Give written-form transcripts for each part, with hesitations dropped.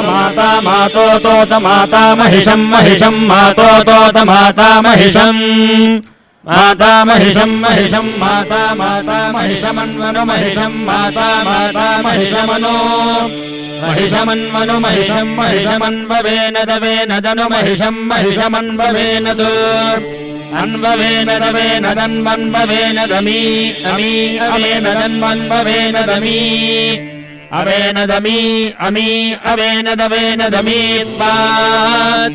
माता मातो तोत माता महिषं महिषं मातो तोत माता महिषं माता महिषं महिषं माता माता महिषमन्वनु महिषं माता माता महिषमनो महिषमन्वनु महिषं महिषमन्ववेन दवेन दनु महिषं महिषमन्ववेन दु अन्ववेन दवेन दन्वन्ववेन दमी अमी अवेन दन्वन्ववेन दमी अवेन दमी अमी अवेन दवेन दमी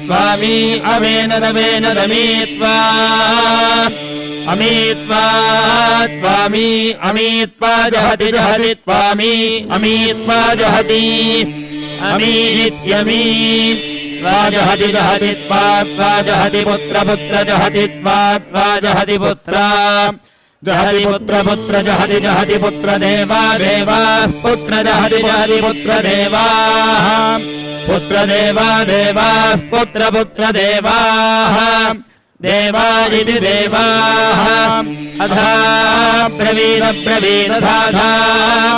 त्वामी अवेन दवेन दमी त्वा अमी त्वामी अमी त्वा जहति जहति त्वामी अमी त्वा जहति अमीत्यमी त्वा जहति जहति त्वा जहति पुत्र पुत्र जहति त्वा जहति पुत्र जहति पुत्र पुत्र जहति जहति पुत्र देवा देवा पुत्र जहति जहति पुत्र देवा पुत्र देवा देवा पुत्र पुत्र देवा देवा इति देवाः अधा ब्रवीद ब्रवीद धाधा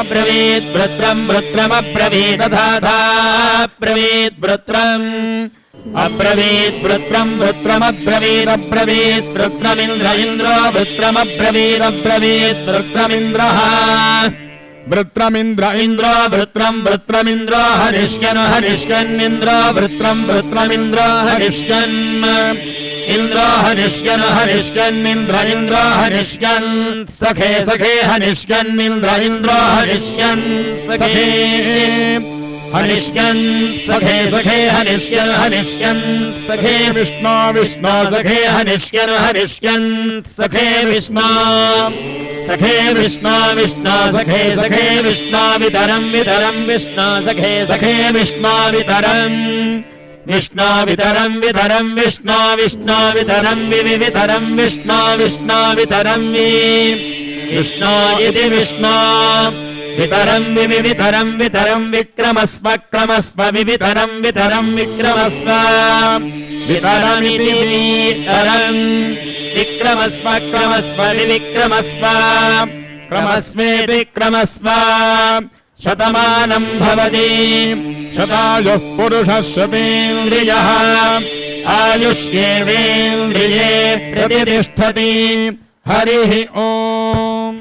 ब्रवीद वृत्रं वृत्रमब्रवीद धाधा ब्रवीद वृत्रम् अब्रवीत् वृत्रं वृत्रमब्रवीत् अब्रवीत् वृत्रमिन्द्र इन्द्रो वृत्रमब्रवीत् अब्रवीत् वृत्रमिन्द्रः वृत्रमिन्द्र इन्द्रो वृत्रं वृत्रमिन्द्रो हरिष्यन् हरिष्यन्निन्द्रो वृत्रं वृत्रमिन्द्रो हरिष्यन् इन्द्रो हरिष्यन् हरिष्यन्निन्द्र इन्द्रो हरिष्यन् सखे सखे हरिष्यन्निन्द्र इन्द्रो हरिष्यन् सखे हरिष्यन् सखे सखे हरिष्यन् हरिष्यन् सखे विष्णु विष्णु सखे हरिष्यन् हरिष्यन् सखे विष्णु सखे विष्णु विष्णु सखे सखे विष्णु वितरं वितरं विष्णु सखे सखे विष्णु वितरं विष्णु वितरं वितरं विष्णु विष्णु वितरं वितरं विष्णु विष्णु वितरं विष्णु इति विष्णु वितरं वितरं वितरं विक्रमस्व क्रमस्व वितरं वितरं विक्रमस्व वितरमिति वितरं विक्रमस्व क्रमस्व विक्रमस्व क्रमस्वेति क्रमस्व शतमानं भवति शतायुः पुरुषः शतेन्द्रियः आयुष्येवेन्द्रिये प्रतिष्ठति हरिः ओम्।